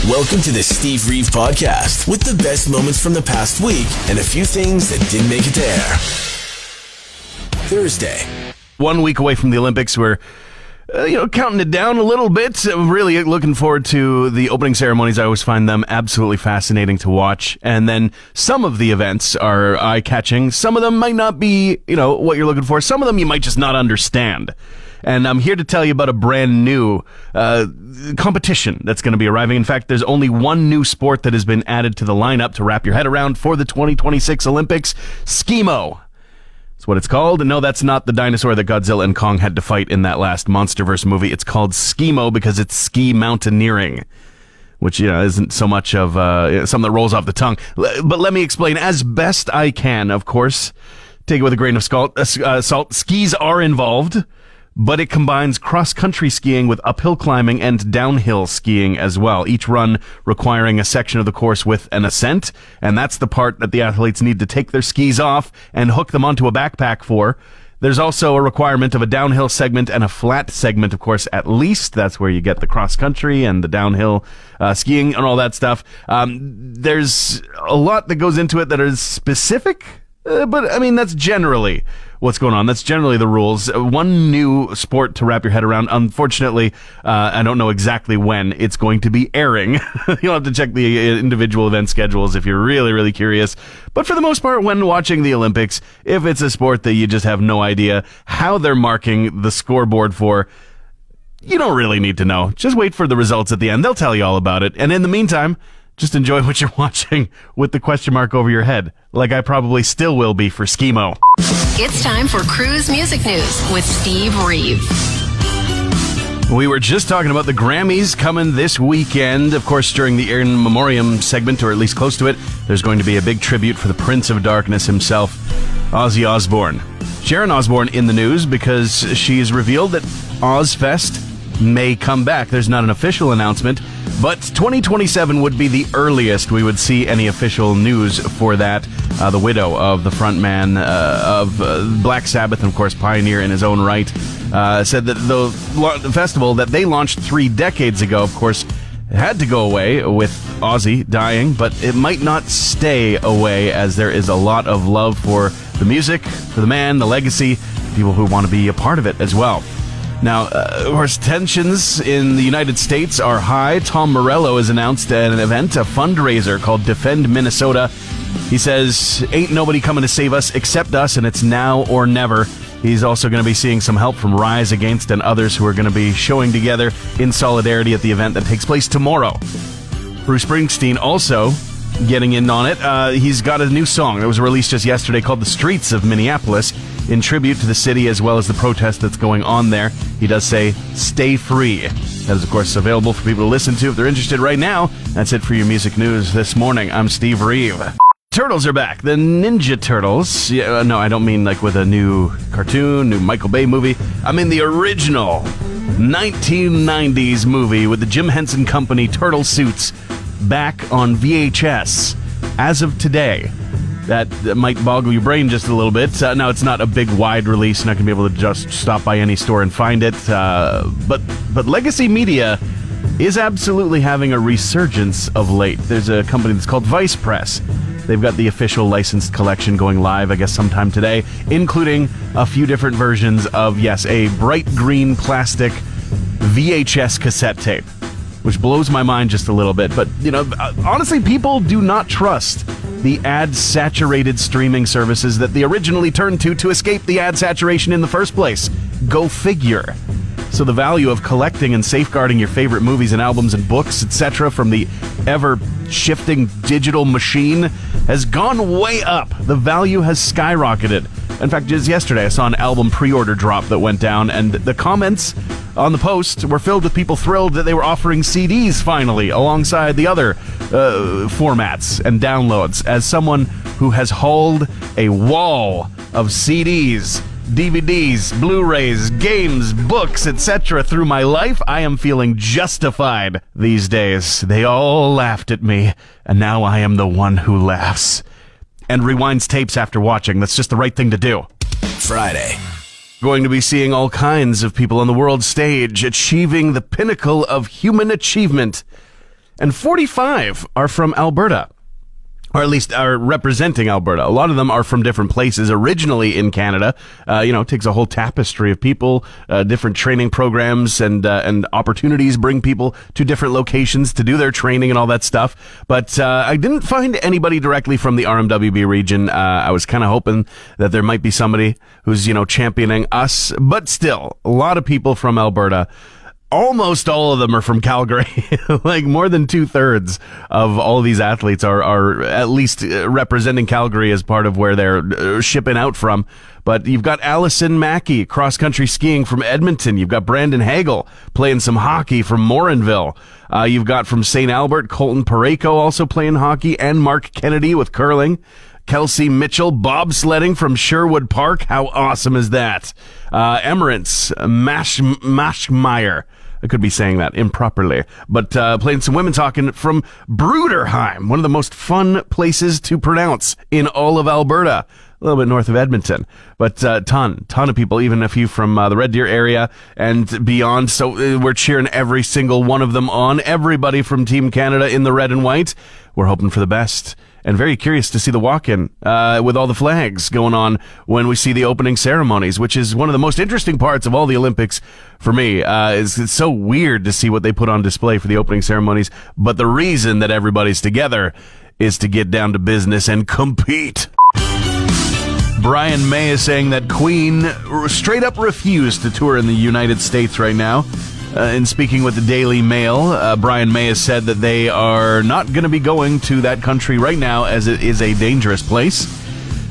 Welcome to the Steve Reeve Podcast with the best moments from the past week and a few things that didn't make it to air. Thursday. 1 week away from the Olympics. We're counting it down a little bit. Really looking forward to the opening ceremonies. I always find them absolutely fascinating to watch. And then some of the events are eye-catching. Some of them might not be, what you're looking for. Some of them you might just not understand. And I'm here to tell you about a brand new competition that's going to be arriving. In fact, there's only one new sport that has been added to the lineup to wrap your head around for the 2026 Olympics. Skimo. That's what it's called. And no, that's not the dinosaur that Godzilla and Kong had to fight in that last Monsterverse movie. It's called Skimo because it's ski mountaineering, which isn't so much of something that rolls off the tongue. But let me explain as best I can, of course. Take it with a grain of salt. Skis are involved, but it combines cross-country skiing with uphill climbing and downhill skiing as well, each run requiring a section of the course with an ascent, and that's the part that the athletes need to take their skis off and hook them onto a backpack for. There's also a requirement of a downhill segment and a flat segment, of course, at least. That's where you get the cross-country and the downhill skiing and all that stuff. There's a lot that goes into it that is specific, but, that's generally what's going on. That's generally the rules. One new sport to wrap your head around. Unfortunately, I don't know exactly when it's going to be airing. You'll have to check the individual event schedules if you're really, really curious. But for the most part, when watching the Olympics, if it's a sport that you just have no idea how they're marking the scoreboard for, you don't really need to know. Just wait for the results at the end. They'll tell you all about it. And in the meantime, just enjoy what you're watching with the question mark over your head, like I probably still will be for Skimo. It's time for Cruz Music News with Steve Reeve. We were just talking about the Grammys coming this weekend. Of course, during the In Memoriam segment, or at least close to it, there's going to be a big tribute for the Prince of Darkness himself, Ozzy Osbourne. Sharon Osbourne in the news because she's revealed that Ozfest may come back. There's not an official announcement, but 2027 would be the earliest we would see any official news for that. The widow of the frontman of Black Sabbath, and of course pioneer in his own right, said that the festival that they launched 3 decades ago, of course, had to go away with Ozzy dying, but it might not stay away as there is a lot of love for the music, for the man, the legacy, people who want to be a part of it as well. Now, of course, tensions in the United States are high. Tom Morello has announced an event, a fundraiser called Defend Minnesota. He says, ain't nobody coming to save us except us, and it's now or never. He's also going to be seeing some help from Rise Against and others who are going to be showing together in solidarity at the event that takes place tomorrow. Bruce Springsteen also getting in on it. He's got a new song that was released just yesterday called The Streets of Minneapolis, in tribute to the city as well as the protest that's going on there. He does say, stay free. That is, of course, available for people to listen to if they're interested right now. That's it for your music news this morning. I'm Steve Reeve. Turtles are back. The Ninja Turtles. Yeah, no, I don't mean like with a new cartoon, new Michael Bay movie. I mean the original 1990s movie with the Jim Henson Company turtle suits back on VHS as of today. That might boggle your brain just a little bit. Now, it's not a big, wide release. Not going to be able to just stop by any store and find it. But Legacy Media is absolutely having a resurgence of late. There's a company that's called Vice Press. They've got the official licensed collection going live, I guess, sometime today, including a few different versions of, yes, a bright green plastic VHS cassette tape, which blows my mind just a little bit. But, honestly, people do not trust the ad-saturated streaming services that they originally turned to escape the ad saturation in the first place. Go figure. So the value of collecting and safeguarding your favorite movies and albums and books, etc., from the ever-shifting digital machine has gone way up. The value has skyrocketed. In fact, just yesterday I saw an album pre-order drop that went down, and the comments on the post were filled with people thrilled that they were offering CDs finally alongside the other formats and downloads. As someone who has hauled a wall of CDs, DVDs, Blu-rays, games, books, etc. through my life, I am feeling justified these days. They all laughed at me, and now I am the one who laughs and rewinds tapes after watching. That's just the right thing to do. Friday. Going to be seeing all kinds of people on the world stage achieving the pinnacle of human achievement. and 45 are from Alberta. Or at least are representing Alberta. A lot of them are from different places originally in Canada. It takes a whole tapestry of people, different training programs and opportunities bring people to different locations to do their training and all that stuff. But I didn't find anybody directly from the RMWB region. I was kind of hoping that there might be somebody who's, championing us. But still, a lot of people from Alberta. Almost all of them are from Calgary. Like more than 2/3 of all these athletes are at least representing Calgary as part of where they're shipping out from. But you've got Allison Mackey, cross-country skiing from Edmonton. You've got Brandon Hagel playing some hockey from Morinville. You've got from St. Albert, Colton Pareko also playing hockey, and Mark Kennedy with curling. Kelsey Mitchell bobsledding from Sherwood Park. How awesome is that? Emirates Mashmeyer. I could be saying that improperly, but playing some women's hockey from Bruderheim, one of the most fun places to pronounce in all of Alberta. A little bit north of Edmonton, but ton of people, even a few from the Red Deer area and beyond. So we're cheering every single one of them on. Everybody from Team Canada in the red and white. We're hoping for the best. And very curious to see the walk-in with all the flags going on when we see the opening ceremonies, which is one of the most interesting parts of all the Olympics for me. It's so weird to see what they put on display for the opening ceremonies. But the reason that everybody's together is to get down to business and compete. Brian May is saying that Queen straight up refused to tour in the United States right now. In speaking with the Daily Mail, Brian May has said that they are not going to be going to that country right now as it is a dangerous place.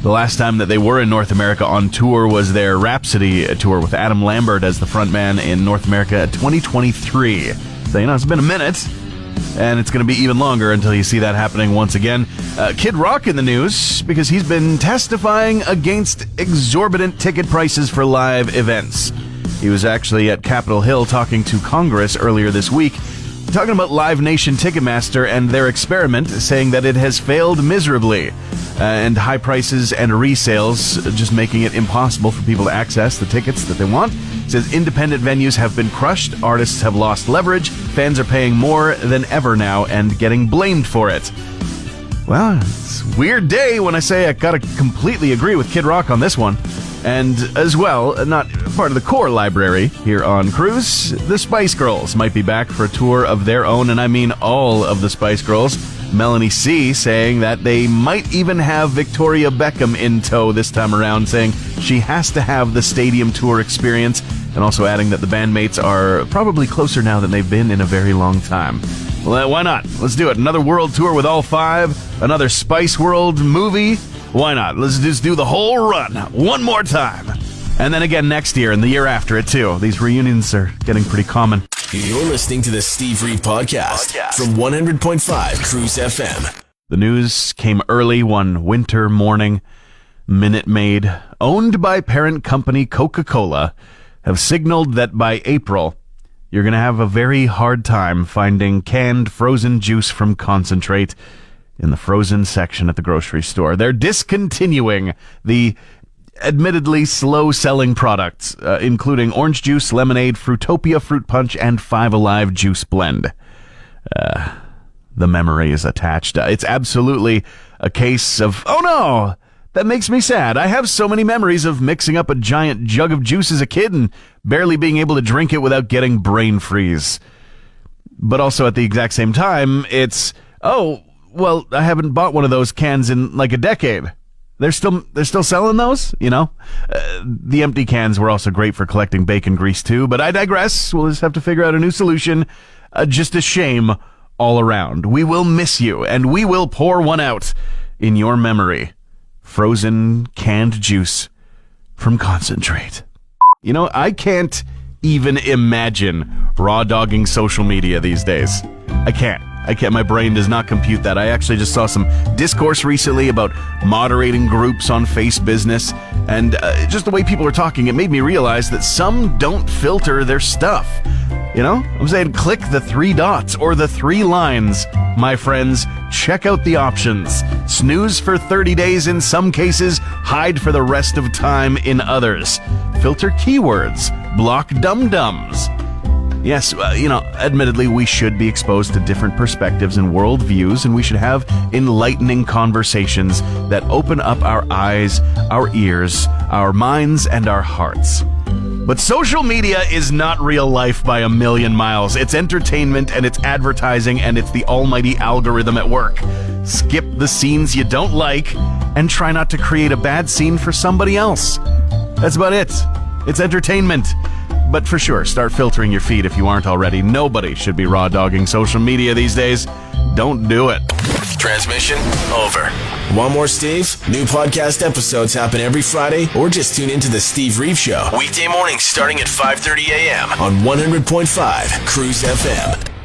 The last time that they were in North America on tour was their Rhapsody tour with Adam Lambert as the frontman in North America 2023. So, it's been a minute, and it's going to be even longer until you see that happening once again. Kid Rock in the news because he's been testifying against exorbitant ticket prices for live events. He was actually at Capitol Hill talking to Congress earlier this week, talking about Live Nation Ticketmaster and their experiment, saying that it has failed miserably, and high prices and resales just making it impossible for people to access the tickets that they want. It says independent venues have been crushed, artists have lost leverage, fans are paying more than ever now and getting blamed for it. Well, it's a weird day when I say I gotta completely agree with Kid Rock on this one. And as well, not part of the core library here on Cruz, the Spice Girls might be back for a tour of their own, and I mean all of the Spice Girls. Melanie C. saying that they might even have Victoria Beckham in tow this time around, saying she has to have the stadium tour experience, and also adding that the bandmates are probably closer now than they've been in a very long time. Well, why not? Let's do it. Another world tour with all five, another Spice World movie. Why not? Let's just do the whole run one more time. And then again next year and the year after it, too. These reunions are getting pretty common. You're listening to the Steve Reeve Podcast from 100.5 Cruz FM. The news came early one winter morning. Minute Maid, owned by parent company Coca-Cola, have signaled that by April, you're going to have a very hard time finding canned frozen juice from concentrate in the frozen section at the grocery store. They're discontinuing the admittedly slow-selling products, including orange juice, lemonade, Fruitopia fruit punch, and 5 Alive juice blend. The memory is attached. It's absolutely a case of, oh no, that makes me sad. I have so many memories of mixing up a giant jug of juice as a kid and barely being able to drink it without getting brain freeze. But also at the exact same time, it's, oh, well, I haven't bought one of those cans in like a decade. They're still selling those, The empty cans were also great for collecting bacon grease too, but I digress. We'll just have to figure out a new solution. Just a shame all around. We will miss you, and we will pour one out in your memory. Frozen canned juice from concentrate. I can't even imagine raw dogging social media these days. I can't. My brain does not compute that. I actually just saw some discourse recently about moderating groups on Face Business, and just the way people are talking, it made me realize that some don't filter their stuff. I'm saying click the 3 dots or the 3 lines. My friends, check out the options. Snooze for 30 days in some cases, hide for the rest of time in others. Filter keywords, block dum-dums. Yes, admittedly, we should be exposed to different perspectives and worldviews, and we should have enlightening conversations that open up our eyes, our ears, our minds, and our hearts. But social media is not real life by a million miles. It's entertainment, and it's advertising, and it's the almighty algorithm at work. Skip the scenes you don't like, and try not to create a bad scene for somebody else. That's about it. It's entertainment. But for sure, start filtering your feed if you aren't already. Nobody should be raw-dogging social media these days. Don't do it. Transmission over. Want more Steve? New podcast episodes happen every Friday, or just tune into the Steve Reeve Show. Weekday mornings starting at 5:30 a.m. on 100.5 Cruz FM.